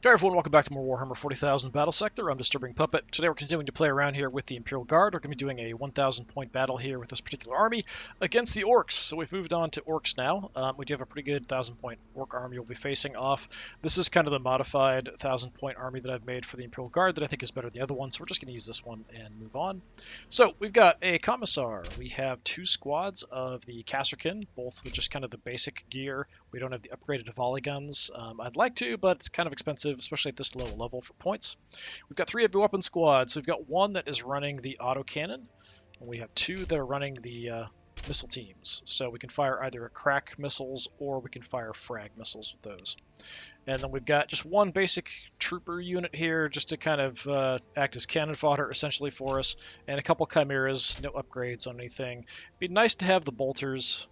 Hi everyone, welcome back to more Warhammer 40,000 Battlesector. I'm DisturbingPuppet. Today we're continuing to play around here with the Imperial Guard. We're going to be doing a 1,000 point battle here with this particular army against the Orks. So we've moved on to Orks now. We do have a pretty good 1,000 point Ork army we'll be facing off. This is kind of the modified 1,000 point army that I've made for the Imperial Guard that I think is better than the other one, so we're just going to use this one and move on. So we've got a Commissar. We have two squads of the Kasserkin, both with just kind of the basic gear. We don't have the upgraded volley guns. I'd like to, but it's kind of expensive, especially at this low level for points. We've got three heavy weapon squads. So we've got one that is running the autocannon, and we have two that are running the missile teams. So we can fire either crack missiles or we can fire frag missiles with those. And then we've got just one basic trooper unit here just to kind of act as cannon fodder essentially for us, and a couple chimeras, no upgrades on anything. It'd be nice to have the bolters.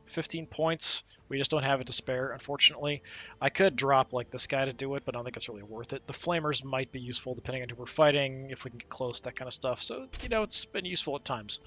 15 points. We just don't have it to spare, unfortunately. I could drop like this guy to do it, but I don't think it's really worth it. The flamers might be useful depending on who we're fighting, if we can get close, that kind of stuff. So, you know, it's been useful at times.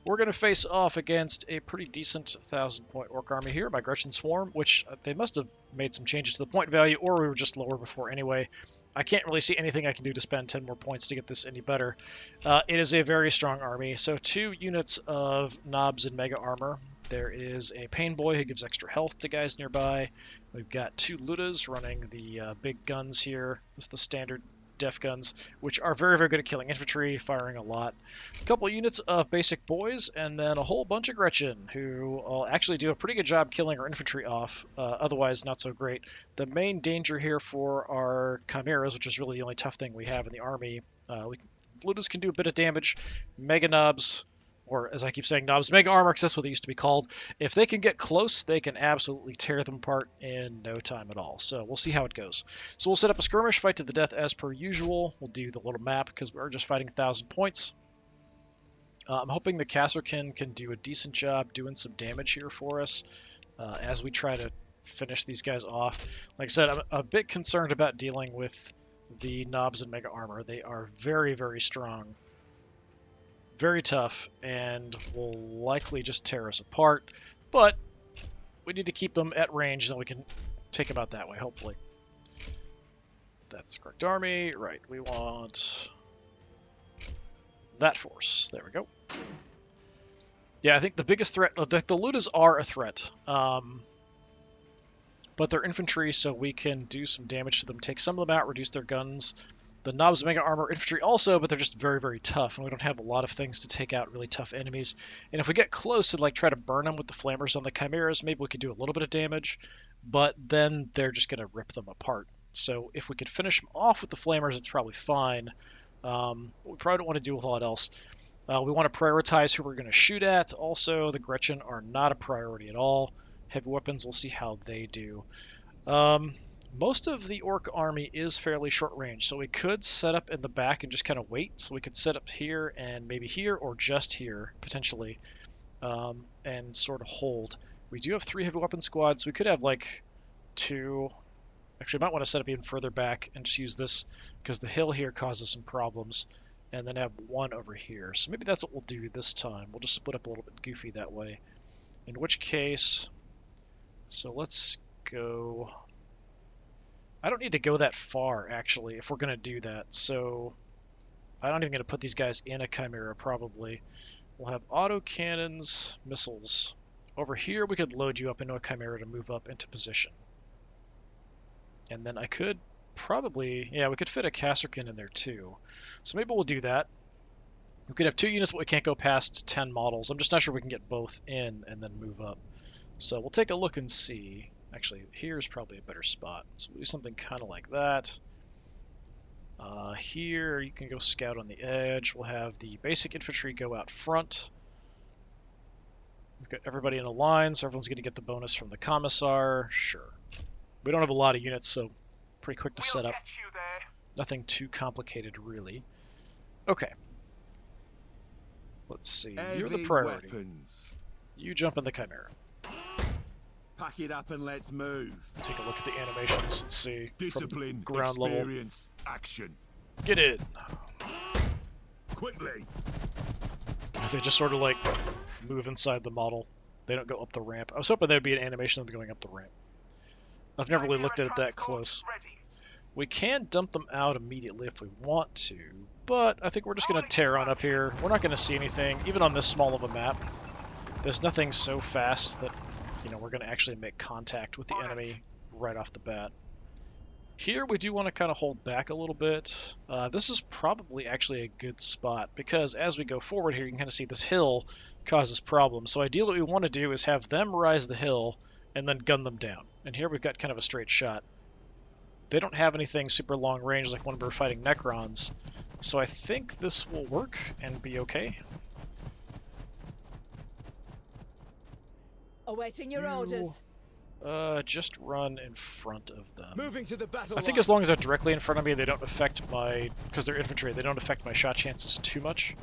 We're going to face off against a pretty decent 1,000 point Ork army here by Gretchen Swarm, which they must have made some changes to the point value, or we were just lower before anyway. I can't really see anything I can do to spend 10 more points to get this any better. It is a very strong army. So 2 units of knobs and mega armor. There is a pain boy who gives extra health to guys nearby. We've got 2 Ludas running the big guns here. This is the standard def guns, which are very, very good at killing infantry, firing a lot. A couple units of basic boys, and then a whole bunch of Gretchen, who will actually do a pretty good job killing our infantry off, otherwise not so great. The main danger here for our chimeras, which is really the only tough thing we have in the army, Ludas can do a bit of damage. Mega knobs, or as I keep saying, knobs, mega armor, because that's what they used to be called. If they can get close, they can absolutely tear them apart in no time at all. So we'll see how it goes. So we'll set up a skirmish, fight to the death as per usual. We'll do the little map because we're just fighting 1,000 points. I'm hoping the Kasserkin can do a decent job doing some damage here for us as we try to finish these guys off. Like I said, I'm a bit concerned about dealing with the knobs and mega armor. They are very, very strong. Very tough, and will likely just tear us apart, but we need to keep them at range, and we can take them out that way, hopefully. That's the correct army. Right, we want that force. There we go. Yeah, I think the biggest threat, the Ludas are a threat, but they're infantry, so we can do some damage to them, take some of them out, reduce their guns. The knobs, mega armor, infantry also, but they're just very, very tough, and we don't have a lot of things to take out really tough enemies. And if we get close and like try to burn them with the flamers on the chimeras, maybe we could do a little bit of damage, but then they're just going to rip them apart. So if we could finish them off with the flamers, it's probably fine. We probably don't want to deal with a lot else. We want to prioritize who we're going to shoot at. Also, the Gretchen are not a priority at all. Heavy weapons, we'll see how they do. Most of the Ork army is fairly short range, so we could set up in the back and just kind of wait. So we could set up here and maybe here, or just here, potentially, and sort of hold. We do have 3 heavy weapon squads. We could have like 2. Actually, I might want to set up even further back and just use this, because the hill here causes some problems, and then have 1 over here. So maybe that's what we'll do this time. We'll just split up a little bit goofy that way. In which case, so let's go... I don't need to go that far, actually, if we're going to do that. So I'm not even going to put these guys in a chimera, probably. We'll have autocannons, missiles. Over here, we could load you up into a chimera to move up into position. And then I could probably... yeah, we could fit a Kasserkin in there, too. So maybe we'll do that. We could have 2 units, but we can't go past 10 models. I'm just not sure we can get both in and then move up. So we'll take a look and see. Actually, here's probably a better spot. So we'll do something kind of like that. Here, you can go scout on the edge. We'll have the basic infantry go out front. We've got everybody in a line, so everyone's going to get the bonus from the Commissar. Sure. We don't have a lot of units, so pretty quick to set up. Nothing too complicated, really. Okay. Let's see. You're the priority. Weapons. You jump in the Chimera. Pack it up and let's move. Take a look at the animations and see. Discipline, from ground experience, level. action. Get in. Quickly. They just sort of like move inside the model. They don't go up the ramp. I was hoping there'd be an animation of them going up the ramp. I've never really looked at it that close. We can dump them out immediately if we want to, but I think we're just going to tear on up here. We're not going to see anything, even on this small of a map. There's nothing so fast that, you know, we're going to actually make contact with the enemy right off the bat. Here we do want to kind of hold back a little bit. This is probably actually a good spot, because as we go forward here, you can kind of see this hill causes problems. So ideally what we want to do is have them rise the hill and then gun them down. And here we've got kind of a straight shot. They don't have anything super long range like when we're fighting Necrons, so I think this will work and be okay. Awaiting your orders. Just run in front of them. Moving to the battle I think line. as long as they're directly in front of me, they don't affect my... because they're infantry, they don't affect my shot chances too much.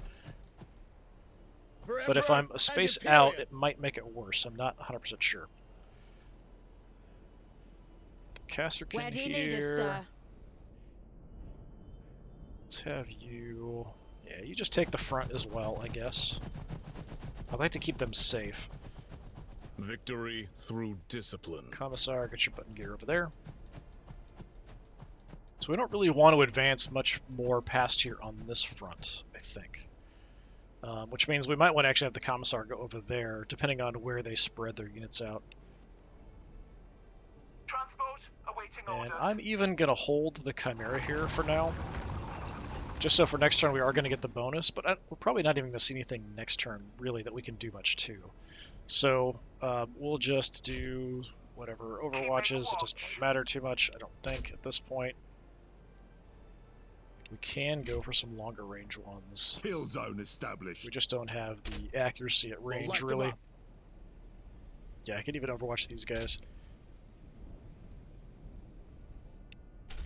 For But if Emperor I'm a space and out, Imperial. it might make it worse. I'm not 100% sure. Casterkin Where do you here. need us, sir? Let's have you... yeah, you just take the front as well, I guess. I'd like to keep them safe. Victory through discipline. Commissar, get your button gear over there. So we don't really want to advance much more past here on this front, I think. Which means we might want to actually have the Commissar go over there, depending on where they spread their units out. Transport awaiting And orders. I'm even going to hold the Chimera here for now. Just so for next turn we are going to get the bonus, but we're probably not even going to see anything next turn, really, that we can do much to. So we'll just do whatever Overwatches. It doesn't really matter too much, I don't think, at this point. We can go for some longer range ones. Kill zone established. We just don't have the accuracy at We'll range, light them really. up. Yeah, I could even Overwatch these guys.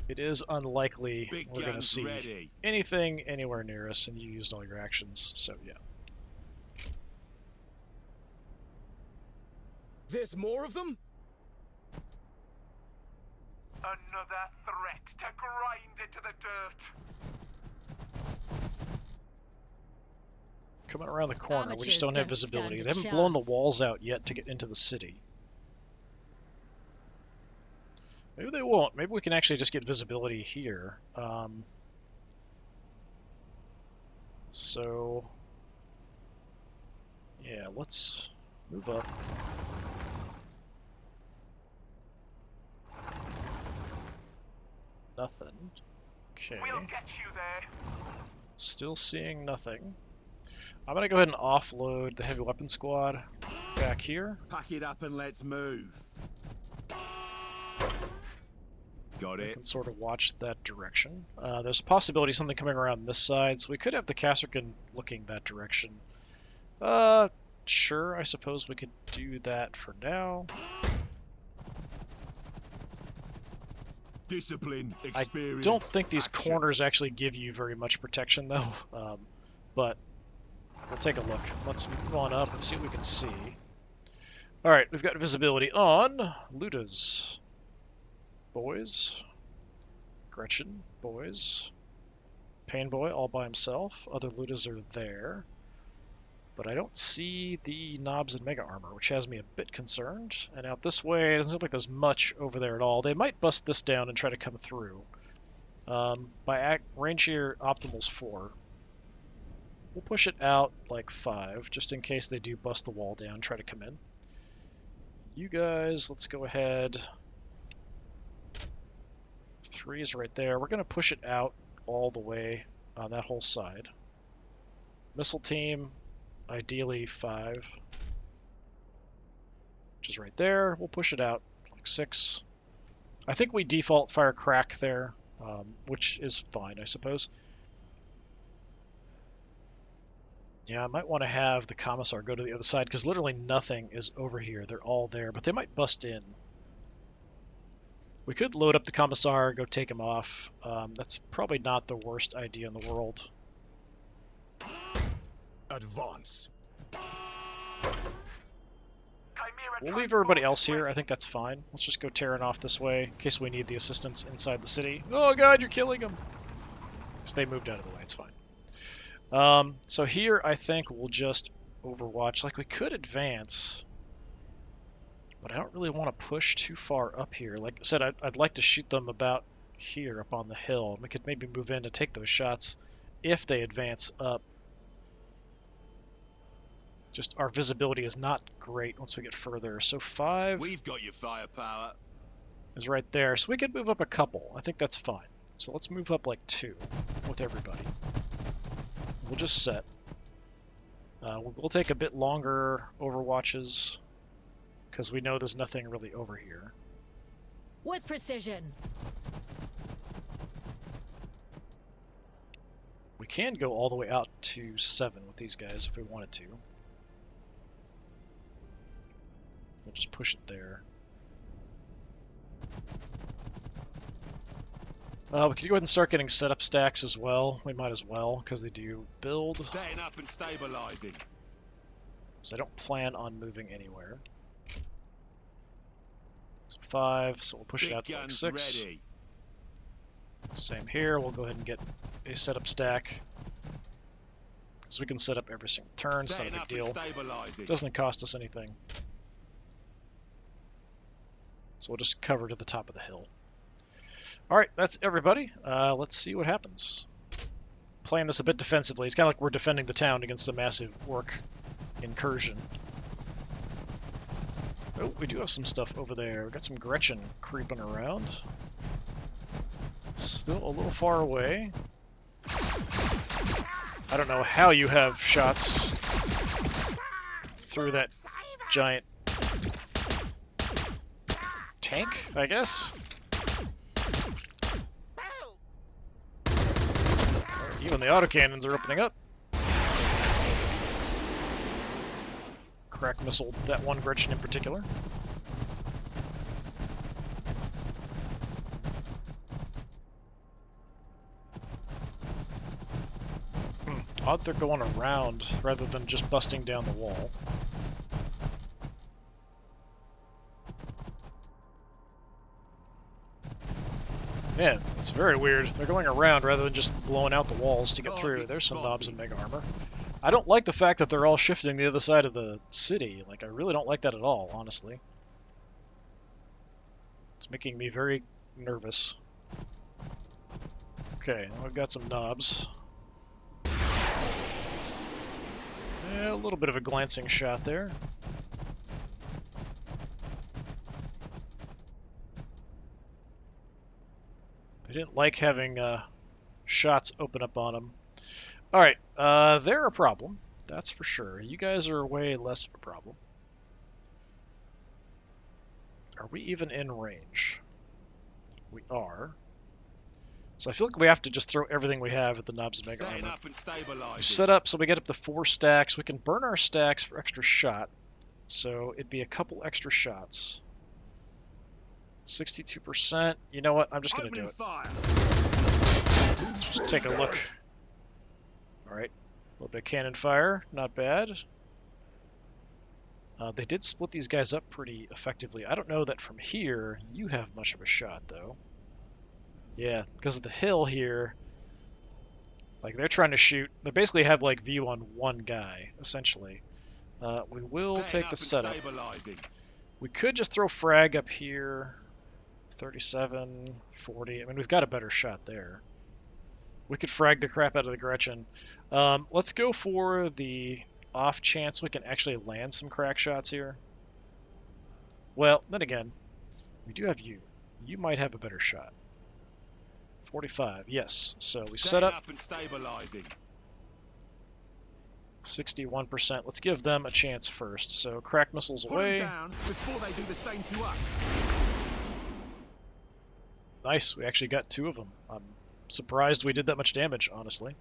It is unlikely Big we're going to guns see ready. anything anywhere near us, and you used all your actions, so yeah. There's more of them? Another threat to grind into the dirt. Coming around the corner, we just Amateurs don't have don't stand visibility. a They haven't blown the chance. walls out yet to get into the city. Maybe they won't. Maybe we can actually just get visibility here. So, yeah, let's move up. Nothing. Okay. We'll get you there. Still seeing nothing. I'm gonna go ahead and offload the heavy weapon squad back here. Pack it up and let's move. Got I it. can sort of watch that direction. There's a possibility of something coming around this side, so we could have the Casterkin looking that direction. Sure, I suppose we could do that for now. Discipline, I experience. don't think these action. corners actually give you very much protection, though. But we'll take a look. Let's move on up and see what we can see. Alright, we've got visibility on Ludas. Boys. Gretchen, boys. Painboy all by himself. Other Ludas are there. But I don't see the knobs and mega armor, which has me a bit concerned. And out this way, it doesn't look like there's much over there at all. They might bust this down and try to come through. Range here, optimal's 4. We'll push it out like 5, just in case they do bust the wall down and try to come in. You guys, let's go ahead. 3 is right there. We're going to push it out all the way on that whole side. Missile team, ideally 5, which is right there. We'll push it out like 6. I think we default fire crack there, which is fine, I suppose. Yeah, I might want to have the Commissar go to the other side, because literally nothing is over here. They're all there, but they might bust in. We could load up the Commissar, go take him off. That's probably not the worst idea in the world. Advance. We'll leave everybody else here. I think that's fine. Let's just go tearing off this way, in case we need the assistance inside the city. Oh god, you're killing them! Because they moved out of the way, it's fine. So here, I think we'll just overwatch. Like, we could advance But I don't really want to push too far up here. Like I said, I'd like to shoot them about here up on the hill. We could maybe move in to take those shots if they advance up. Just our visibility is not great once we get further. So 5 We've got your firepower. is right there. So we could move up a couple. I think that's fine. So let's move up like 2 with everybody. We'll just set. We'll take a bit longer overwatches because we know there's nothing really over here. With precision. We can go all the way out to 7 with these guys if we wanted to. We'll just push it there. We could go ahead and start getting setup stacks as well. We might as well, because they do build. Setting up and stabilizing. So I don't plan on moving anywhere. So 5, so we'll push it out to like 6. Ready. Same here, we'll go ahead and get a setup stack. So we can set up every single turn, it's not a big deal. It doesn't cost us anything. So we'll just cover to the top of the hill. Alright, that's everybody. Let's see what happens. Playing this a bit defensively. It's kind of like we're defending the town against a massive orc incursion. Oh, we do have some stuff over there. We've got some Gretchen creeping around. Still a little far away. I don't know how you have shots through that giant tank, I guess? Even the autocannons are opening up. Crack missile that one Gretchen in particular. Odd they're going around rather than just busting down the wall. Man, it's very weird. They're going around rather than just blowing out the walls to get through. There's some knobs in Mega Armor. I don't like the fact that they're all shifting the other side of the city. Like, I really don't like that at all, honestly. It's making me very nervous. Okay, we've got some knobs. Yeah, a little bit of a glancing shot there. They didn't like having shots open up on them. Alright, they're a problem. That's for sure. You guys are way less of a problem. Are we even in range? We are. So I feel like we have to just throw everything we have at the knobs of Mega Armor. We set up so we get up to 4 stacks. We can burn our stacks for extra shot. So it'd be a couple extra shots. 62%. You know what? I'm just going to do it. Let's just take a look. Alright. A little bit of cannon fire. Not bad. They did split these guys up pretty effectively. I don't know that from here you have much of a shot, though. Yeah, because of the hill here, like they're trying to shoot. They basically have like view on one guy, essentially. We will take the setup. We could just throw frag up here. 37, 40. I mean, we've got a better shot there. We could frag the crap out of the Gretchen. Let's go for the off chance we can actually land some crack shots here. Well, then again, we do have you. You might have a better shot. 45, yes. So we set up and stabilizing. 61%. Let's give them a chance first. So crack missiles away. Put them down before they do the same to us. Nice, we actually got 2 of them. I'm surprised we did that much damage, honestly.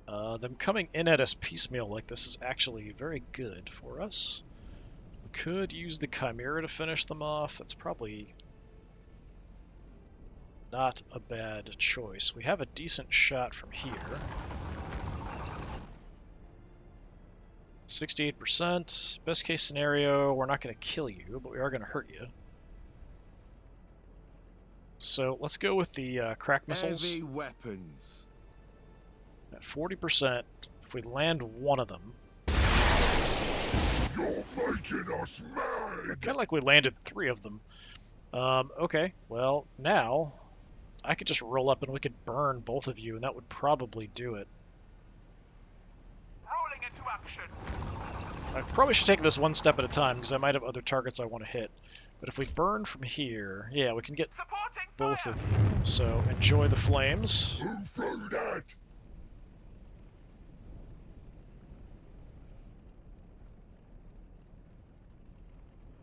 Them coming in at us piecemeal like this is actually very good for us. We could use the Chimera to finish them off. That's probably not a bad choice. We have a decent shot from here. 68%. Best case scenario, we're not going to kill you, but we are going to hurt you. So let's go with the crack missiles. Heavy weapons. At 40%, if we land one of them, You're making us mad! Kind of like we landed 3 of them. Okay, well, now I could just roll up and we could burn both of you, and that would probably do it. Rolling into action. I probably should take this one step at a time, because I might have other targets I want to hit. But if we burn from here, yeah, we can get Supporting both fire. of you. So enjoy the flames. Who flew that?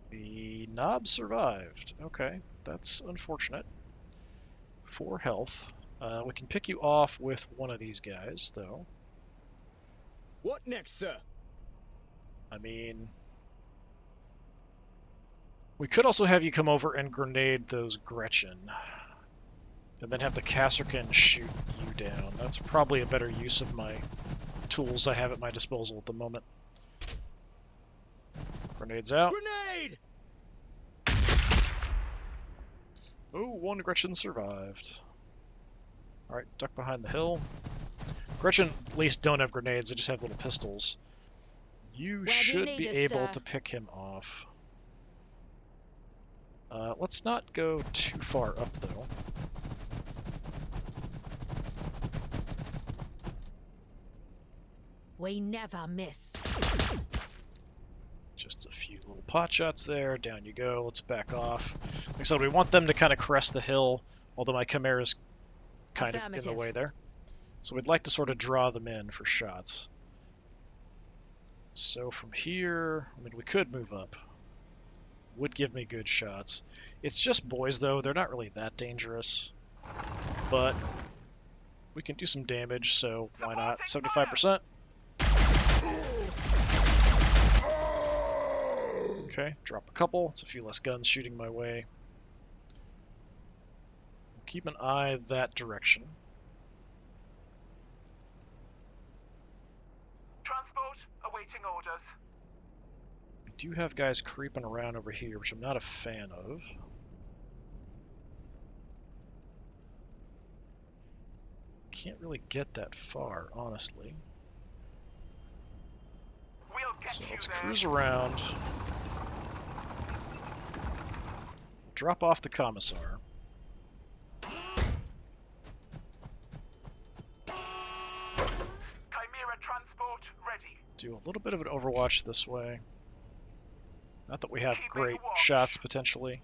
The knob survived. Okay, that's unfortunate. 4 health. We can pick you off with one of these guys, though. What next, sir? I mean, we could also have you come over and grenade those Gretchen. And then have the Kasserkin shoot you down. That's probably a better use of my tools I have at my disposal at the moment. Grenades out. Grenade! Oh, 1 Gretchen survived. Alright, duck behind the hill. Gretchen at least don't have grenades, they just have little pistols. You Where do you should need be us, able sir? to pick him off. Let's not go too far up, though. We never miss. Just a few little pot shots there. Down you go. Let's back off. Like I said, we want them to kind of crest the hill, although my Chimera's kind of in the Affirmative. way there. So we'd like to sort of draw them in for shots. So from here, I mean, we could move up. Would give me good shots. It's just boys, though. They're not really that dangerous. But we can do some damage, so why not? 75%. Okay, drop a couple. It's a few less guns shooting my way. Keep an eye that direction. Transport awaiting orders. We do have guys creeping around over here, which I'm not a fan of. Can't really get that far, honestly. We'll get So you let's there. cruise around. Drop off the commissar. Chimera transport ready. Do a little bit of an overwatch this way. Not that we have Keeping great watch. shots, potentially.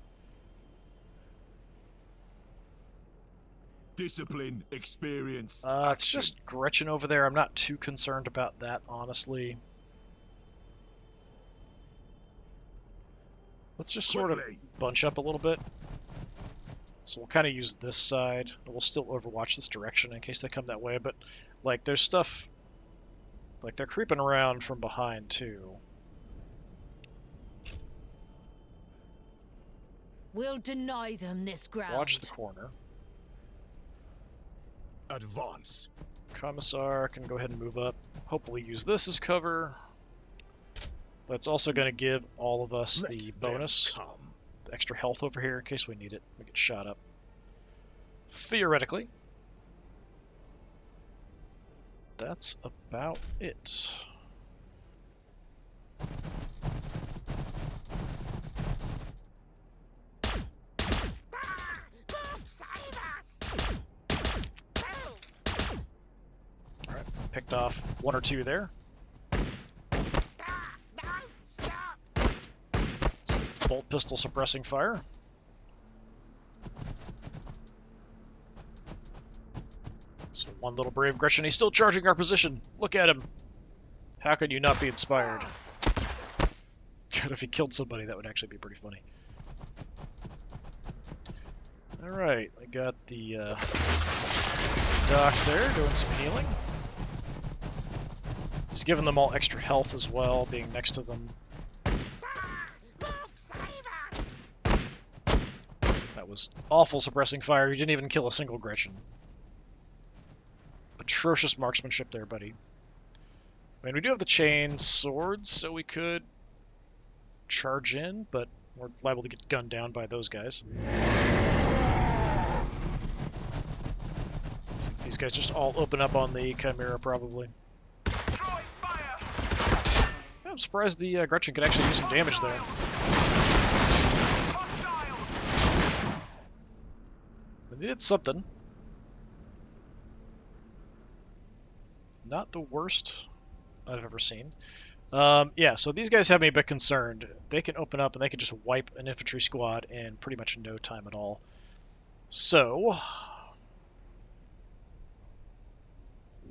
Discipline, experience. It's action. just Gretchen over there. I'm not too concerned about that, honestly. Let's just sort of Quickly. bunch up a little bit. So we'll kind of use this side. We'll still overwatch this direction in case they come that way, but like there's stuff like they're creeping around from behind too. We'll deny them this ground. Watch the corner. Advance. Commissar can go ahead and move up. Hopefully use this as cover. But it's also going to give all of us Let the them bonus. come. The extra health over here in case we need it. We get shot up. Theoretically. That's about it. Alright, picked off 1 or 2 there. Bolt pistol suppressing fire. So one little brave Gretchen, he's still charging our position. Look at him. How can you not be inspired? God, if he killed somebody, that would actually be pretty funny. Alright, I got the doc there doing some healing. He's giving them all extra health as well, being next to them. That was awful suppressing fire. You didn't even kill a single Gretchen. Atrocious marksmanship there, buddy. I mean, we do have the chain swords, so we could charge in, but we're liable to get gunned down by those guys. So these guys just all open up on the Chimera, probably. Throwing fire. I'm surprised the Gretchen could actually do some damage there. But they did something. Not the worst I've ever seen. Yeah, so these guys have me a bit concerned. They can open up and they can just wipe an infantry squad in pretty much no time at all. So,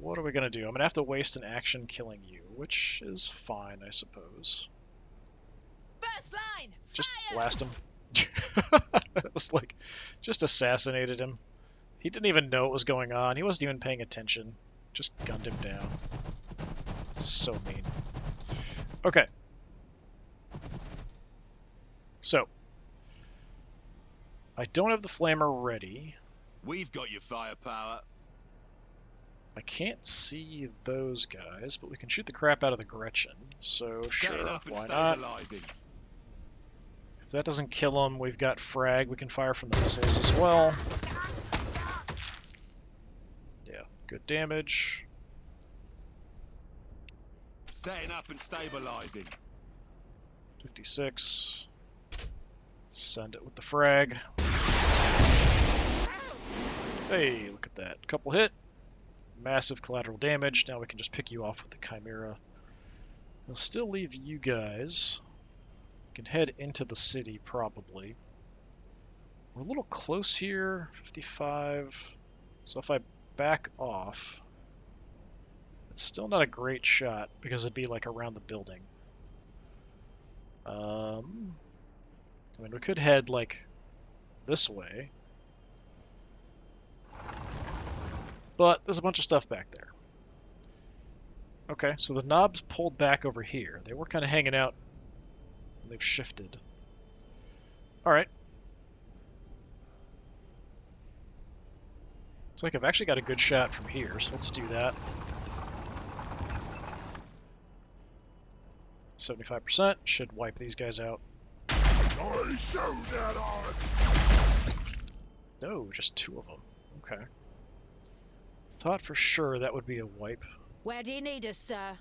what are we going to do? I'm going to have to waste an action killing you, which is fine, I suppose. First line, Just fire! blast him. It was like, just assassinated him. He didn't even know what was going on. He wasn't even paying attention. Just gunned him down. So mean. Okay. So, I don't have the flamer ready. We've got your firepower. I can't see those guys, but we can shoot the crap out of the Gretchen. So, sure, Setting up and why not? stabilizing. If that doesn't kill them, we've got frag. We can fire from the missiles as well. Yeah, good damage. Setting up and stabilizing. 56. Send it with the frag. Hey, look at that. Couple hit. Massive collateral damage. Now we can just pick you off with the Chimera. We'll still leave you guys. We can head into the city, probably. We're a little close here. 55. So if I back off, it's still not a great shot because it'd be like around the building. I mean, we could head like this way, but there's a bunch of stuff back there. Okay, so the knobs pulled back over here. They were kind of hanging out, and they've shifted. All right. Looks like I've actually got a good shot from here, so let's do that. 75% should wipe these guys out. I showed that on. No, just 2 of them. Okay. Thought for sure that would be a wipe. Where do you need us, sir?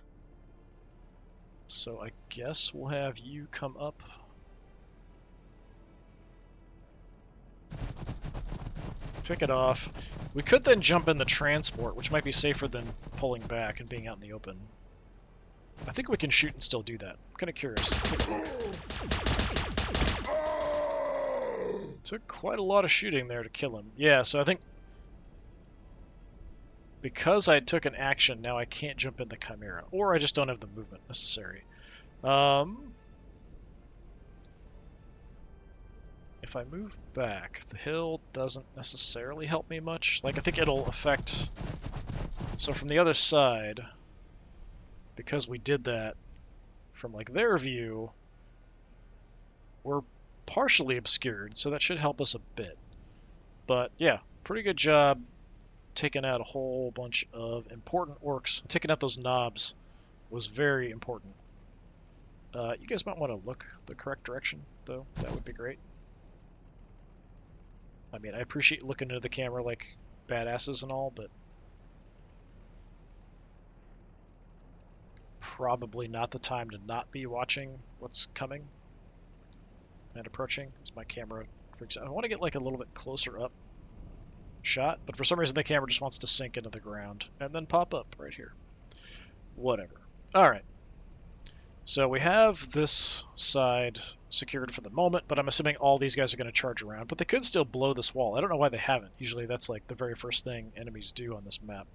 So I guess we'll have you come up. Pick it off. We could then jump in the transport, which might be safer than pulling back and being out in the open. I think we can shoot and still do that. I'm kind of curious. Took quite a lot of shooting there to kill him. Yeah, so I think because I took an action, now I can't jump in the Chimera. Or I just don't have the movement necessary. If I move back, the hill doesn't necessarily help me much. Like, I think it'll affect... So from the other side, because we did that from, like, their view, we're partially obscured, so that should help us a bit. But, yeah, pretty good job taking out a whole bunch of important orcs. Taking out those knobs was very important. You guys might want to look the correct direction, though. That would be great. I mean, I appreciate looking into the camera like badasses and all, but probably not the time to not be watching what's coming and approaching. As my camera freaks out. I want to get like a little bit closer up shot, but for some reason the camera just wants to sink into the ground and then pop up right here. Whatever. Alright. So we have this side secured for the moment, but I'm assuming all these guys are going to charge around, but they could still blow this wall. I don't know why they haven't. Usually that's like the very first thing enemies do on this map.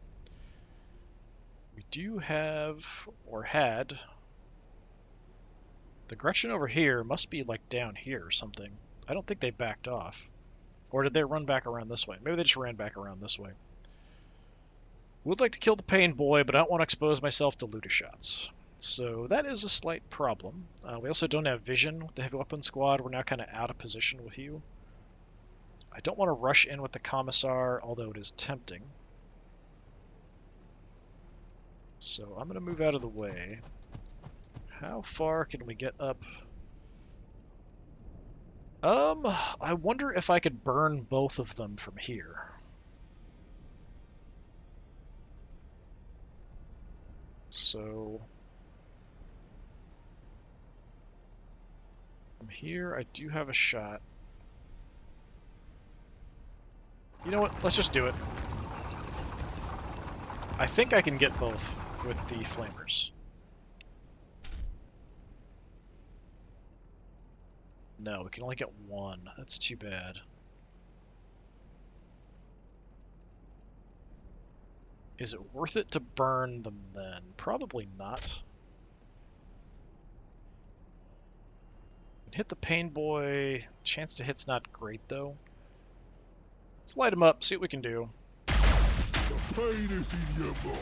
We do have, or had, the Gretchen over here must be like down here or something. I don't think they backed off. Or did they run back around this way? Maybe they just ran back around this way. Would like to kill the pain boy, but I don't want to expose myself to looter shots. So that is a slight problem. We also don't have vision with the heavy weapon squad. We're now kind of out of position with you. I don't want to rush in with the commissar, although it is tempting. So I'm going to move out of the way. How far can we get up? I wonder if I could burn both of them from here. So From here, I do have a shot. You know what? Let's just do it. I think I can get both with the flamers. No, we can only get one. That's too bad. Is it worth it to burn them then? Probably not. Hit the pain boy. Chance to hit's not great though. Let's light him up, see what we can do. The pain is in your mind.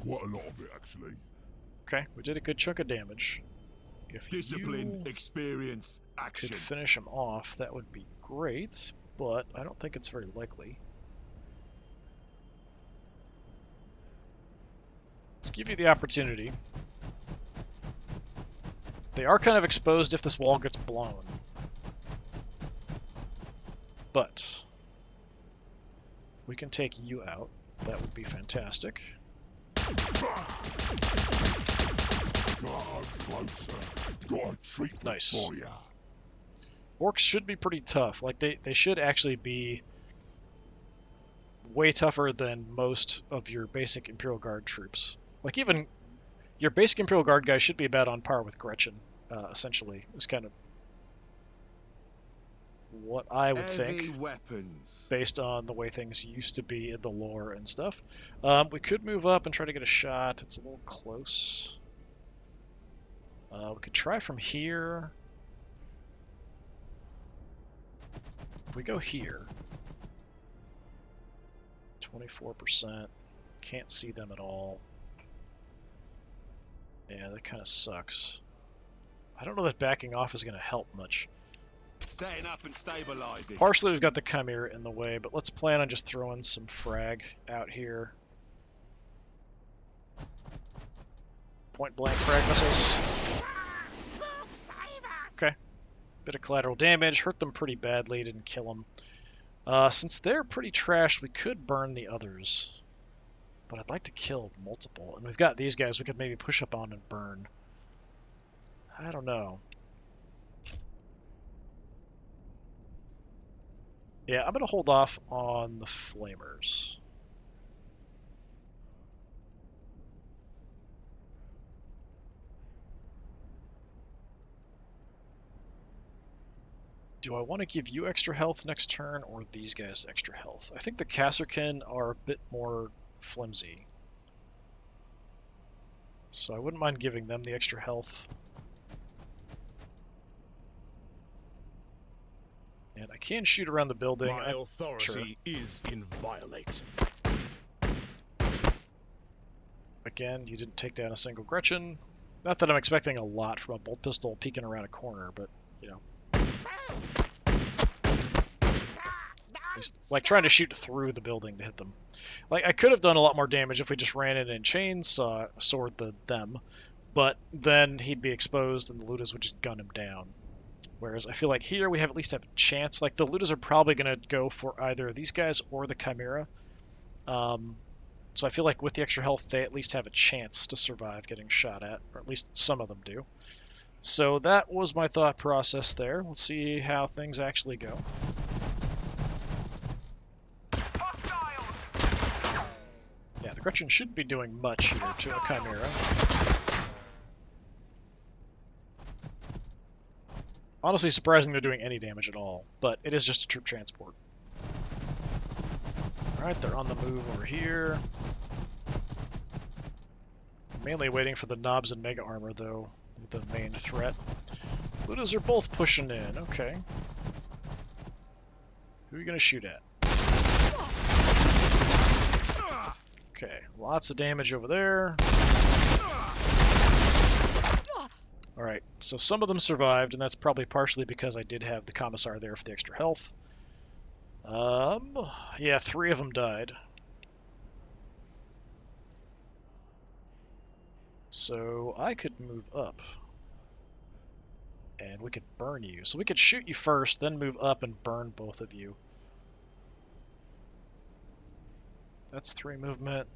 Quite a lot of it, actually. Okay, we did a good chunk of damage. If Discipline, you experience, action. could finish him off, that would be great, but I don't think it's very likely. Let's give you the opportunity. They are kind of exposed if this wall gets blown. But we can take you out. That would be fantastic. Closer. Got a treatment Nice. for ya. Orks should be pretty tough. Like they should actually be way tougher than most of your basic Imperial Guard troops. Like even your basic Imperial Guard guys should be about on par with Gretchen, essentially. Is kind of what I would Heavy think, weapons. based on the way things used to be in the lore and stuff. We could move up and try to get a shot. It's a little close. We could try from here. If we go here, 24%, can't see them at all. Yeah, that kind of sucks. I don't know that backing off is going to help much. Setting up and stabilizing. Partially we've got the Chimera in the way, but let's plan on just throwing some frag out here. Point blank frag missiles. Okay. Bit of collateral damage, hurt them pretty badly, didn't kill them. Since they're pretty trash, we could burn the others. But I'd like to kill multiple. And we've got these guys we could maybe push up on and burn. I don't know. Yeah, I'm going to hold off on the flamers. Do I want to give you extra health next turn or these guys extra health? I think the Kasserkin are a bit more flimsy. So I wouldn't mind giving them the extra health. And I can shoot around the building. My authority Sure. is inviolate. Again, you didn't take down a single Gretchen. Not that I'm expecting a lot from a bolt pistol peeking around a corner, but, you know. He's like trying to shoot through the building to hit them. Like, I could have done a lot more damage if we just ran in and sword them, but then he'd be exposed and the Ludas would just gun him down. Whereas I feel like here we have at least have a chance. Like, the Ludas are probably going to go for either these guys or the Chimera. So I feel like with the extra health, they at least have a chance to survive getting shot at, or at least some of them do. So that was my thought process there. Let's see how things actually go. Yeah, the Gretchen shouldn't be doing much here to a Chimera. Honestly, surprising they're doing any damage at all, but it is just a troop transport. Alright, they're on the move over here. Mainly waiting for the knobs and mega armor, though, the main threat. Ludas are both pushing in, okay. Who are you going to shoot at? Okay, lots of damage over there. Alright, so some of them survived, and that's probably partially because I did have the Commissar there for the extra health. Yeah, 3 of them died. So I could move up. And we could burn you. So we could shoot you first, then move up and burn both of you. That's 3 movement.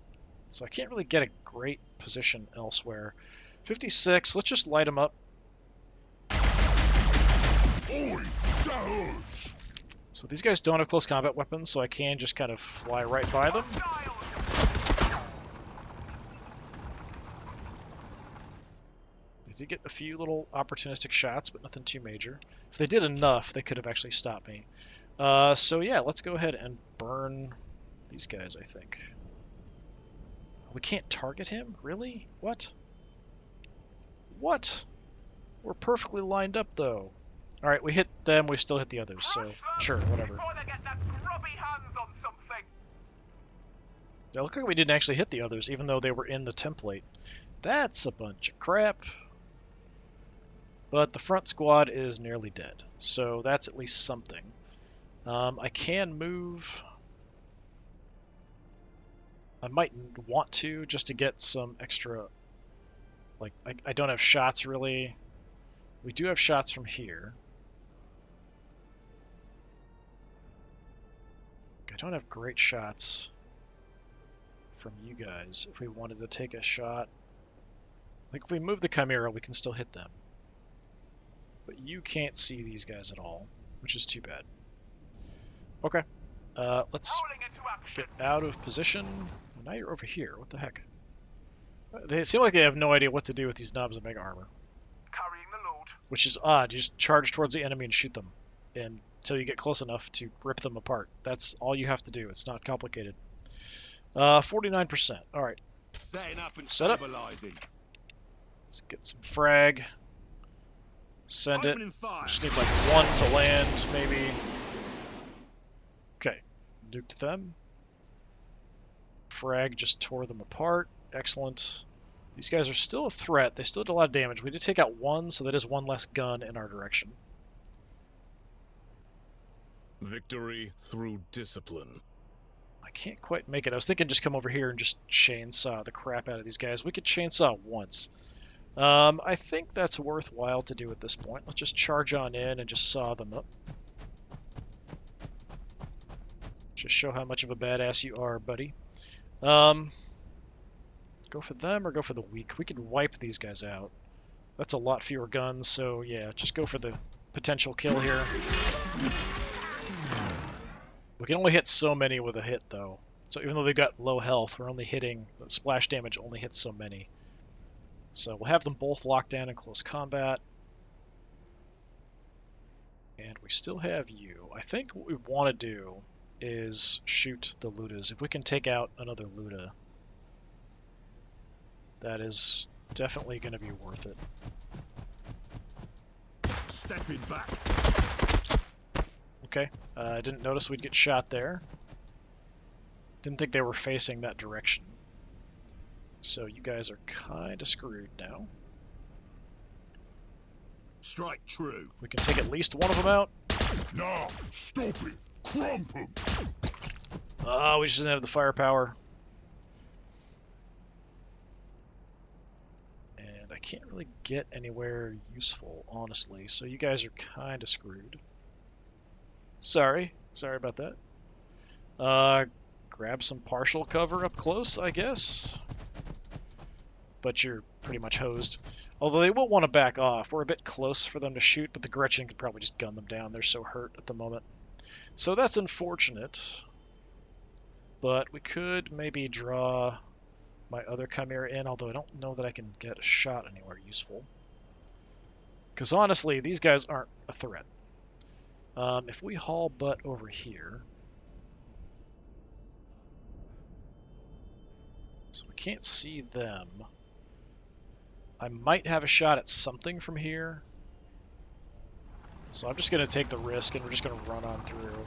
So I can't really get a great position elsewhere. 56, let's just light them up. Cowards! So these guys don't have close combat weapons, so I can just kind of fly right by them. They did get a few little opportunistic shots, but nothing too major. If they did enough, they could have actually stopped me. So yeah, let's go ahead and burn these guys, I think. We can't target him? Really? What? What? We're perfectly lined up, though. Alright, we hit them, we still hit the others, so sure, whatever. Before they get their grubby hands on something. It looked like we didn't actually hit the others, even though they were in the template. That's a bunch of crap. But the front squad is nearly dead, so that's at least something. I can move... I might want to, just to get some extra... Like, I don't have shots, really. We do have shots from here. I don't have great shots from you guys if we wanted to take a shot. Like, if we move the Chimera, we can still hit them. But you can't see these guys at all, which is too bad. Okay, let's Rolling into action. get out of position. Well, now you're over here. What the heck? They seem like they have no idea what to do with these knobs of mega armor, Carrying the load. which is odd. You just charge towards the enemy and shoot them until you get close enough to rip them apart. That's all you have to do. It's not complicated. 49%. All right, Setting up and Set up. stabilizing. let's get some frag. Send it. Opening fire. Just need like one to land, maybe. Okay, nuked them. Frag just tore them apart. Excellent. These guys are still a threat. They still did a lot of damage. We did take out one, so that is one less gun in our direction. Victory through discipline. I can't quite make it. I was thinking just come over here and just chainsaw the crap out of these guys. We could chainsaw once. I think that's worthwhile to do at this point. Let's just charge on in and just saw them up. Just show how much of a badass you are, buddy. Go for them or go for the weak? We could wipe these guys out. That's a lot fewer guns, so yeah, just go for the potential kill here. We can only hit so many with a hit, though. So even though they've got low health, we're only hitting... The splash damage only hits so many. So we'll have them both locked down in close combat. And we still have you. I think what we want to do is shoot the Ludas. If we can take out another Luda, that is definitely going to be worth it. Stepping back. Okay, I didn't notice we'd get shot there. Didn't think they were facing that direction. So you guys are kind of screwed now. Strike true. We can take at least one of them out. Nah, stop it! Crump 'em! Oh, we just didn't have the firepower. And I can't really get anywhere useful, honestly. So you guys are kind of screwed. Sorry about that. Grab some partial cover up close, I guess. But you're pretty much hosed. Although they will want to back off. We're a bit close for them to shoot, but the Gretchen could probably just gun them down. They're so hurt at the moment. So that's unfortunate. But we could maybe draw my other Chimera in, although I don't know that I can get a shot anywhere useful. Because honestly, these guys aren't a threat. If we haul butt over here... So we can't see them. I might have a shot at something from here. So I'm just going to take the risk and we're just going to run on through.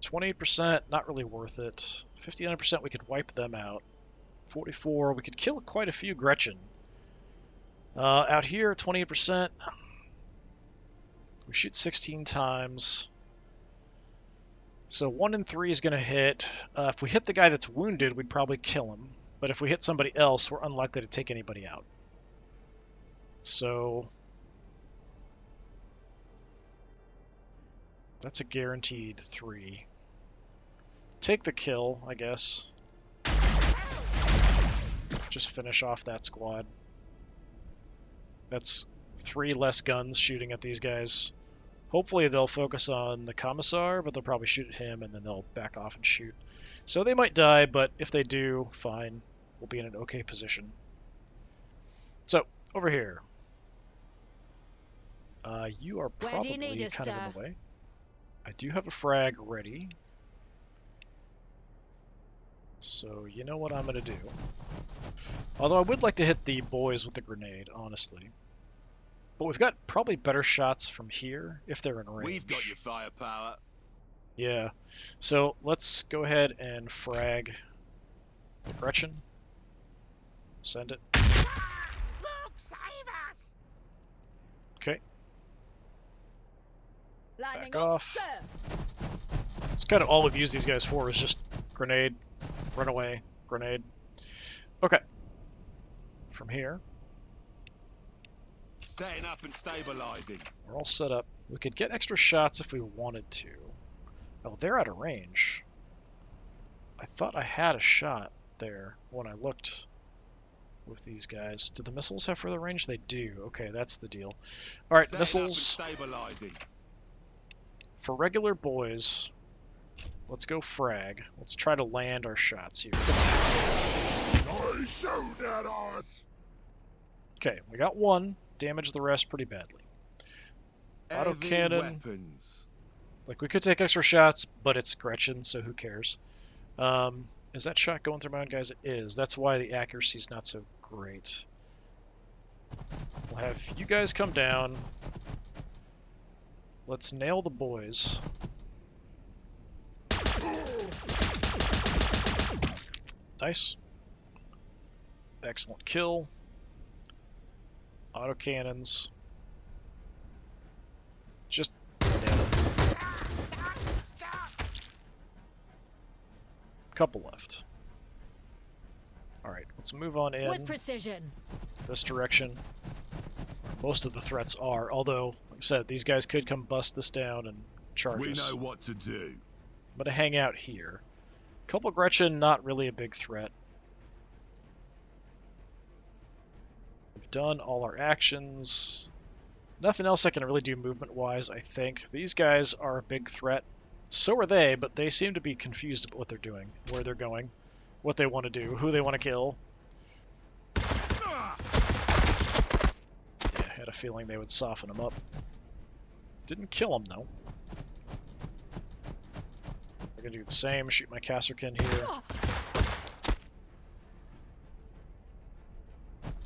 %, not really worth it. 59% we could wipe them out. 44, we could kill quite a few Gretchen. Out here, 28%. We shoot 16 times. So 1 in 3 is going to hit. If we hit the guy that's wounded, we'd probably kill him. But if we hit somebody else, we're unlikely to take anybody out. So that's a guaranteed 3. Take the kill, I guess. Just finish off that squad. That's 3 less guns shooting at these guys. Hopefully they'll focus on the Commissar, but they'll probably shoot at him and then they'll back off and shoot. So they might die, but if they do, fine. We'll be in an okay position. So, over here. You are Where do you probably need us, kind of in sir? the way. I do have a frag ready. So, you know what I'm going to do. Although I would like to hit the boys with the grenade, honestly. But we've got probably better shots from here if they're in range. We've got your firepower. Yeah. So let's go ahead and frag the Gretchen. Send it. Look, save us! Okay. Lining Back up, off. sir. It's kind of all we've used these guys for is just grenade, run away, grenade. Okay. From here, Setting up and stabilizing. we're all set up. We could get extra shots if we wanted to. Oh, they're out of range. I thought I had a shot there when I looked with these guys. Do the missiles have further range? They do. Okay, that's the deal. All right, Setting missiles up and stabilizing. for regular boys. Let's go frag. Let's try to land our shots here. I shoot at us! Okay, we got one. Damage the rest pretty badly. Heavy Autocannon. weapons. Like, we could take extra shots, but it's Gretchen, so who cares? Is that shot going through my own guys? It is. That's why the accuracy's not so great. We'll have you guys come down. Let's nail the boys. Nice. Excellent kill. Autocannons. Just couple left. Alright, let's move on With in precision. this direction. Most of the threats are, although, like I said, these guys could come bust this down and charge We us. know what to do. I'm gonna hang out here. Couple Gretchen, not really a big threat. We've done all our actions. Nothing else I can really do movement-wise, I think. These guys are a big threat. So are they, but they seem to be confused about what they're doing, where they're going, what they want to do, who they want to kill. Yeah, I had a feeling they would soften them up. Didn't kill them, though. We're going to do the same, shoot my Kasserkin here.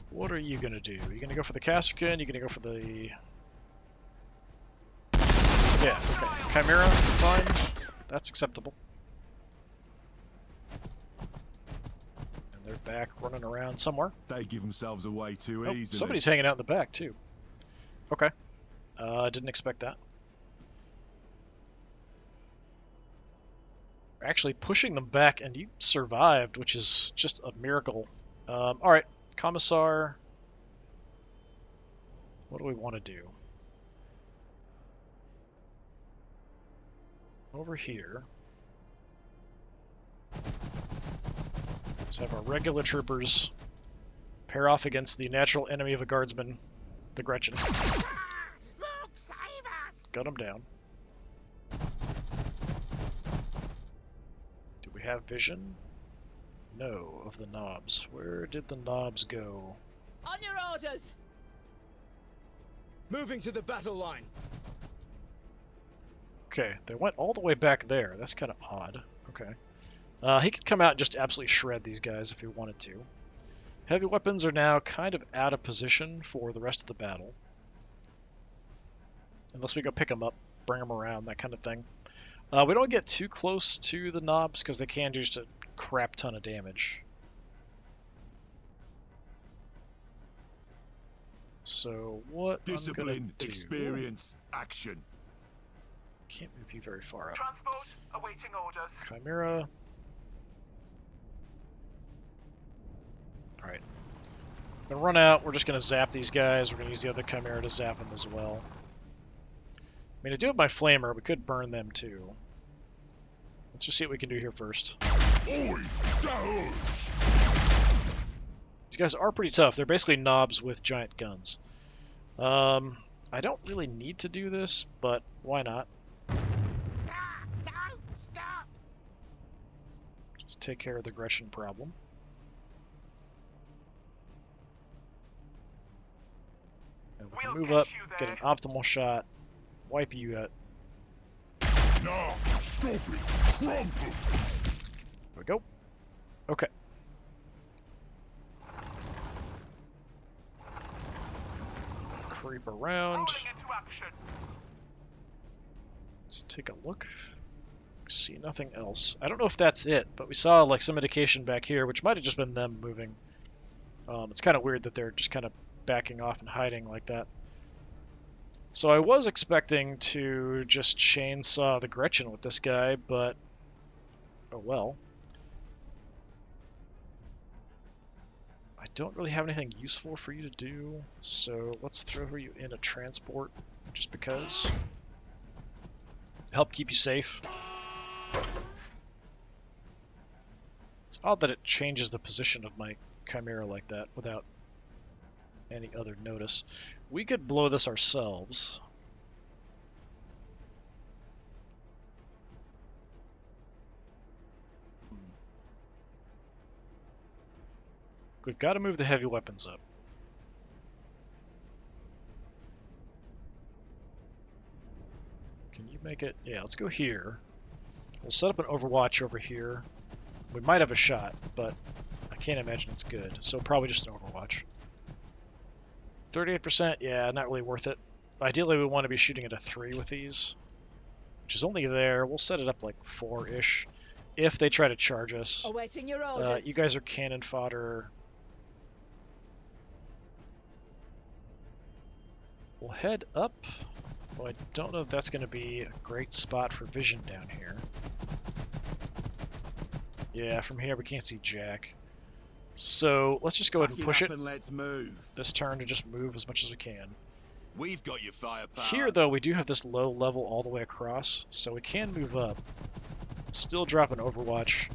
What are you going to do? Are you going to go for the Kasserkin? Are you going to go for the... Yeah, okay. Chimera, fine. That's acceptable. And they're back running around somewhere. They give themselves away too Oh, easily. somebody's hanging out in the back, too. Okay. Didn't expect that. Actually pushing them back, and you survived, which is just a miracle. Alright, Commissar. What do we want to do? Over here. Let's have our regular troopers pair off against the natural enemy of a guardsman, the Gretchen. Look, save us! Gun him down. Do we have vision? No, of the knobs. Where did the knobs go? On your orders! Moving to the battle line. Okay, they went all the way back there. That's kind of odd. Okay. He could come out and just absolutely shred these guys if he wanted to. Heavy weapons are now kind of out of position for the rest of the battle. Unless we go pick them up, bring them around, that kind of thing. We don't get too close to the knobs because they can do just a crap ton of damage. So what I'm gonna Discipline, do... experience, action. Can't move you very far up. Transport awaiting orders. Chimera. Alright. I'm gonna run out, we're just gonna zap these guys, we're gonna use the other Chimera to zap them as well. I mean, I do have my Flamer, we could burn them too. Let's just see what we can do here first. Oi, down! These guys are pretty tough, they're basically knobs with giant guns. I don't really need to do this, but why not? Ah, no, stop. Just take care of the Gretchen problem. And we can We'll move get up, you get an there. optimal shot, wipe you out. Now, stop it! Crumple! There we go. Okay. Creep around. Calling into action. Let's take a look. See nothing else. I don't know if that's it, but we saw like some indication back here, which might have just been them moving. It's kind of weird that they're just kind of backing off and hiding like that. So I was expecting to just chainsaw the Gretchen with this guy, but oh well. I don't really have anything useful for you to do, so let's throw you in a transport, just because. Help keep you safe. It's odd that it changes the position of my Chimera like that without any other notice. We could blow this ourselves. We've got to move the heavy weapons up. Can you make it? Yeah, let's go here. We'll set up an Overwatch over here. We might have a shot, but I can't imagine it's good. So probably just an Overwatch. 38%, yeah, not really worth it. Ideally, we want to be shooting at a 3 with these, which is only there. We'll set it up like 4-ish if they try to charge us. Awaiting your orders. You guys are cannon fodder. We'll head up, though I don't know if that's going to be a great spot for vision down here. Yeah, from here we can't see jack. So let's just go ahead and push it And let's move. this turn to just move as much as we can. We've got your firepower. Here, though, we do have this low level all the way across, so we can move up. Still drop an Overwatch,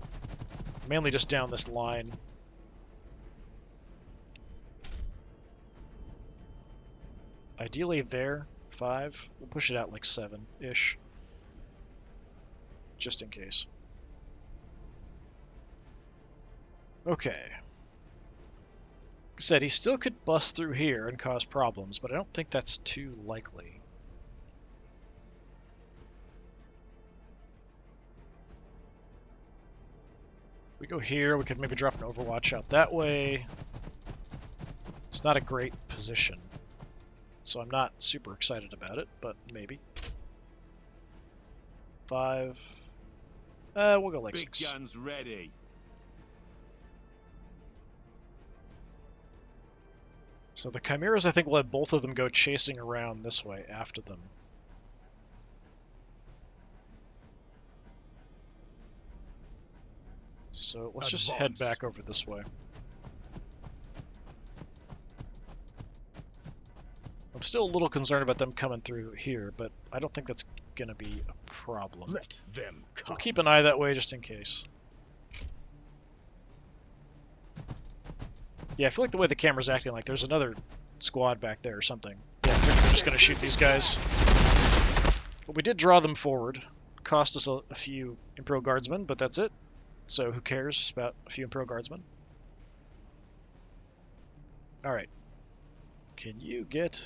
mainly just down this line. Ideally there, 5. We'll push it out like 7-ish, just in case. Okay. Like I said, he still could bust through here and cause problems, but I don't think that's too likely. We go here, we could maybe drop an Overwatch out that way. It's not a great position, so I'm not super excited about it, but maybe. 5. We'll go like Big 6. guns ready. So the Chimeras, I think, will have both of them go chasing around this way after them. So let's just head Advance. back over this way. I'm still a little concerned about them coming through here, but I don't think that's going to be a problem. Let them come. We'll keep an eye that way just in case. Yeah, I feel like the way the camera's acting, like there's another squad back there or something. Yeah, I think we're just going to shoot these guys. But we did draw them forward. Cost us a few Imperial Guardsmen, but that's it. So who cares about a few Imperial Guardsmen? Alright. Can you get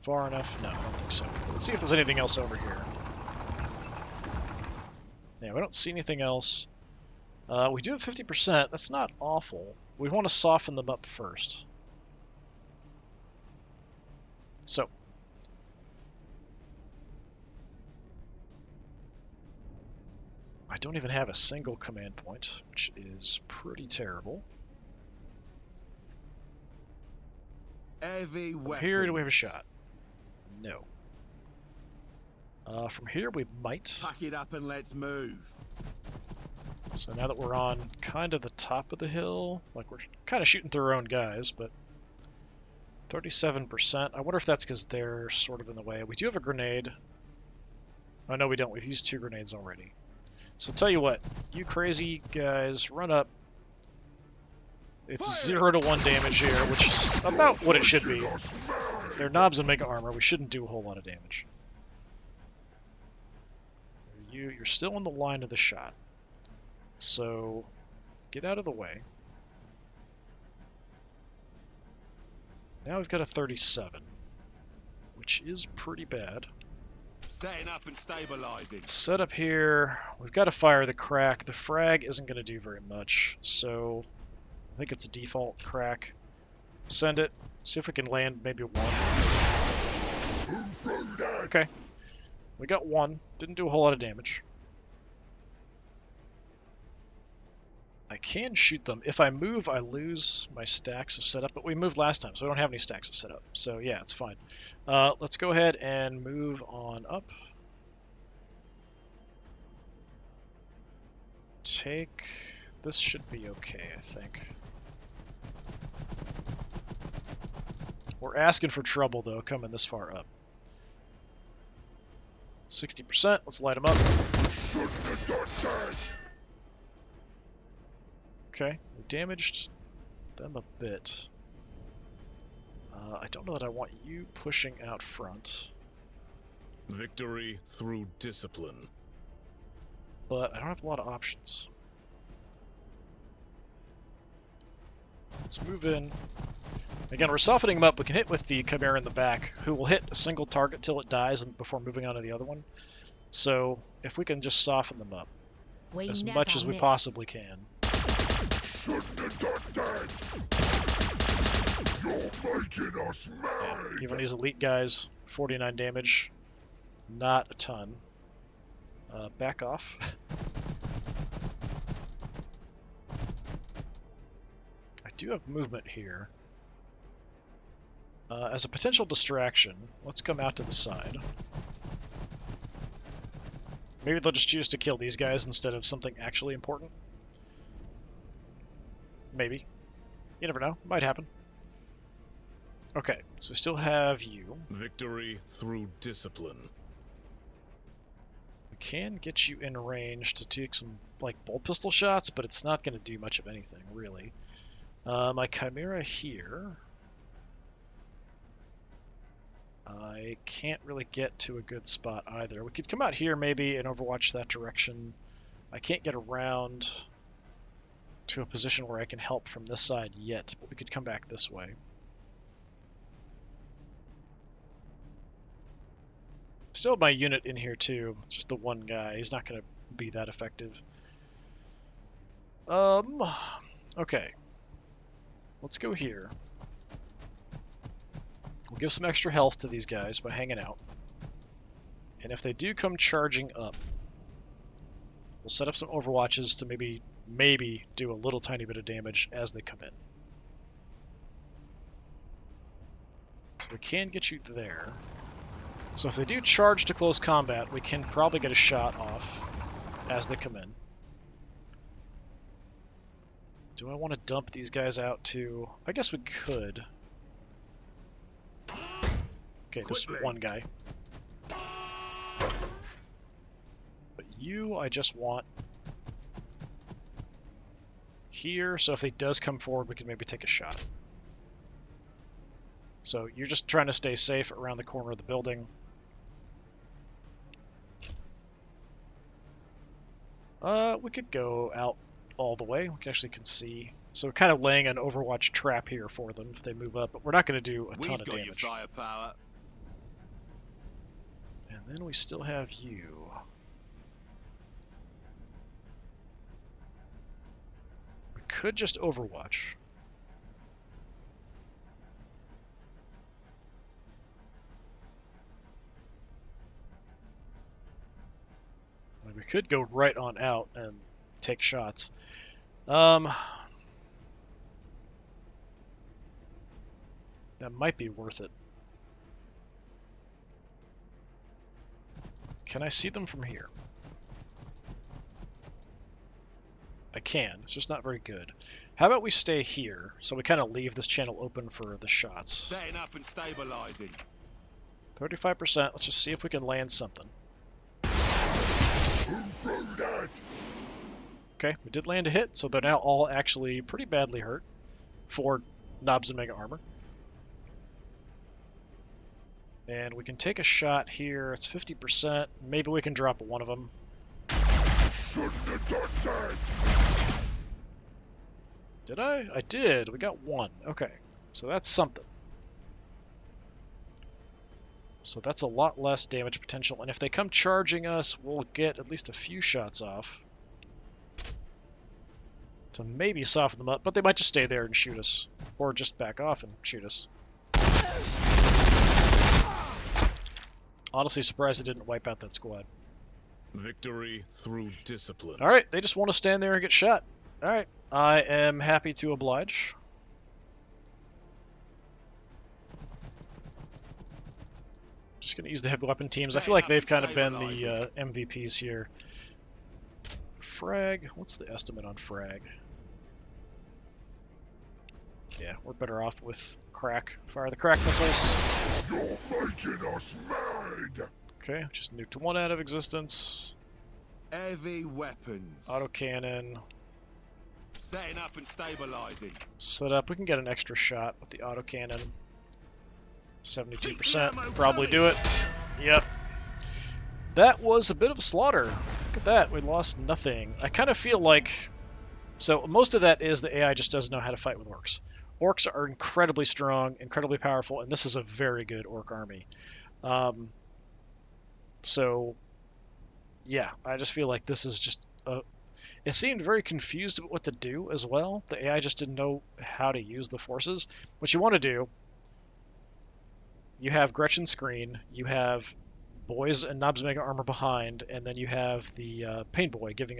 far enough? No, I don't think so. Let's see if there's anything else over here. Yeah, we don't see anything else. We do have 50%. That's not awful. We want to soften them up first. So. I don't even have a single command point, which is pretty terrible. Heavy weapons. Here, do we have a shot? No. From here, we might. Pack it up and let's move. So now that we're on kind of the top of the hill, like we're kind of shooting through our own guys, but 37%. I wonder if that's because they're sort of in the way. We do have a grenade. Oh, no, we don't. We've used 2 grenades already. So tell you what, you crazy guys, run up. It's 0 to 1 damage here, which is about what it should be. Your smell! They're knobs and mega armor. We shouldn't do a whole lot of damage. You're still in the line of the shot. So get out of the way. Now we've got a 37, which is pretty bad. Setting up and stabilizing. Set up here. We've got to fire the crack. The frag isn't going to do very much, so I think it's a default crack. Send it. See if we can land maybe one. Okay. We got one. Didn't do a whole lot of damage. I can shoot them. If I move, I lose my stacks of setup, but we moved last time, so I don't have any stacks of setup. So yeah, it's fine. Let's go ahead and move on up. Take... This should be okay, I think. We're asking for trouble, though, coming this far up. 60%. Let's light them up. Okay, we damaged them a bit. I don't know that I want you pushing out front. Victory through discipline. But I don't have a lot of options. Let's move in. Again, we're softening them up. We can hit with the Chimera in the back, who will hit a single target till it dies before moving on to the other one. So, if we can just soften them up as much as we possibly can. You're making us mad. Yeah, even these elite guys, 49 damage, not a ton. Back off. I do have movement here. As a potential distraction, let's come out to the side. Maybe they'll just choose to kill these guys instead of something actually important. Maybe. You never know. Might happen. Okay, so we still have you. Victory through discipline. We can get you in range to take some, like, bolt pistol shots, but it's not going to do much of anything, really. My Chimera here... I can't really get to a good spot either. We could come out here maybe and overwatch that direction. I can't get around to a position where I can help from this side yet, but we could come back this way. Still have my unit in here too, just the one guy. He's not going to be that effective. Okay. Let's go here. We'll give some extra health to these guys by hanging out. And if they do come charging up, we'll set up some overwatches to maybe do a little tiny bit of damage as they come in. So we can get you there. So if they do charge to close combat, we can probably get a shot off as they come in. Do I want to dump these guys out too? I guess we could. Okay, this one guy. But you, I just want here, so if he does come forward, we can maybe take a shot. So you're just trying to stay safe around the corner of the building. We could go out all the way. We can actually see. So we're kind of laying an Overwatch trap here for them if they move up, but we're not going to do a ton of damage. We've got your firepower. And then we still have you. We could just Overwatch. We could go right on out and take shots. That might be worth it. Can I see them from here? I can. It's just not very good. How about we stay here, so we kind of leave this channel open for the shots. Setting up and stabilizing. 35%. Let's just see if we can land something. Okay, we did land a hit, so they're now all actually pretty badly hurt for knobs and mega armor. And we can take a shot here. It's 50%. Maybe we can drop one of them. Shouldn't have done that. Did I? I did. We got one. Okay. So that's something. So that's a lot less damage potential. And if they come charging us, we'll get at least a few shots off to maybe soften them up. But they might just stay there and shoot us. Or just back off and shoot us. Honestly surprised they didn't wipe out that squad. Victory through discipline. Alright, they just want to stand there and get shot. Alright, I am happy to oblige. Just going to use the heavy weapon teams. I feel like they've kind of been the MVPs here. Frag. What's the estimate on frag? Yeah, we're better off with crack. Fire the crack missiles. You're making us mad. Okay, just nuked one out of existence. Heavy weapons. Autocannon. Setting up and stabilizing. Set up. We can get an extra shot with the autocannon. 72%. Probably do it. Yep. That was a bit of a slaughter. Look at that. We lost nothing. I kind of feel like... So most of that is the AI just doesn't know how to fight with orcs. Orcs are incredibly strong, incredibly powerful, and this is a very good orc army. So, yeah, I just feel like this is just... It seemed very confused about what to do as well. The AI just didn't know how to use the forces. What you want to do... You have Gretchen's screen, you have Boys and Knobs Mega Armor behind, and then you have the Pain Boy giving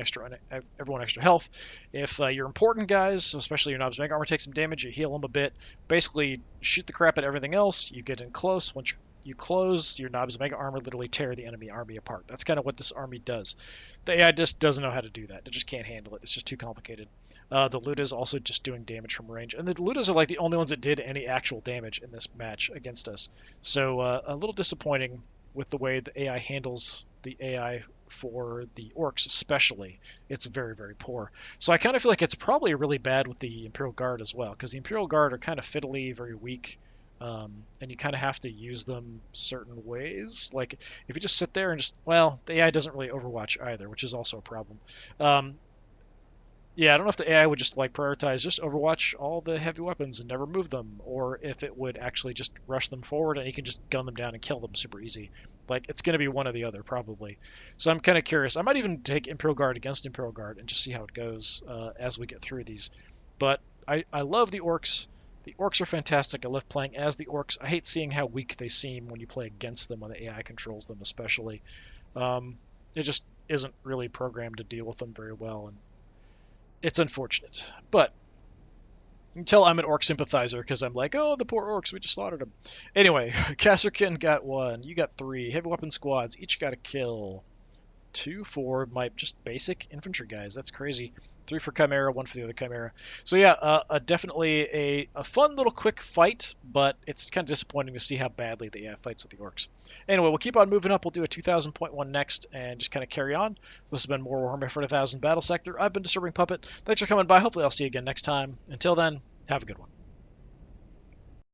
everyone extra health. If your important guys, especially your Knobs Mega Armor, take some damage, you heal them a bit. Basically, shoot the crap at everything else, you get in close. Once you close, your Knobs Mega Armor literally tear the enemy army apart. That's kind of what this army does. The AI just doesn't know how to do that. It just can't handle it. It's just too complicated. The Ludas also just doing damage from range. And the Ludas are like the only ones that did any actual damage in this match against us. So a little disappointing with the way the AI handles the AI for the Orks especially. It's very, very poor. So I kind of feel like it's probably really bad with the Imperial Guard as well, because the Imperial Guard are kind of fiddly, very weak. And you kind of have to use them certain ways. Like, if you just sit there and just... Well, the AI doesn't really Overwatch either, which is also a problem. Yeah, I don't know if the AI would just, like, prioritize just Overwatch all the heavy weapons and never move them, or if it would actually just rush them forward and you can just gun them down and kill them super easy. Like, it's going to be one or the other, probably. So I'm kind of curious. I might even take Imperial Guard against Imperial Guard and just see how it goes as we get through these. But I love the Orks. The Orks are fantastic. I love playing as the Orks. I hate seeing how weak they seem when you play against them, when the AI controls them especially. It just isn't really programmed to deal with them very well, and it's unfortunate. But you can tell I'm an Orc sympathizer because I'm like, oh, the poor Orcs, we just slaughtered them. Anyway, Kasserkin got 1. You got 3. Heavy weapon squads each got a kill. 2 for my just basic infantry guys. That's crazy. 3 for Chimera, 1 for the other Chimera. So yeah, definitely a fun little quick fight, but it's kind of disappointing to see how badly the AI fights with the Orcs. Anyway, we'll keep on moving up. We'll do a 2000.1 next and just kind of carry on. So this has been more Warhammer 40,000 Battlesector. I've been Disturbing Puppet. Thanks for coming by. Hopefully I'll see you again next time. Until then, have a good one.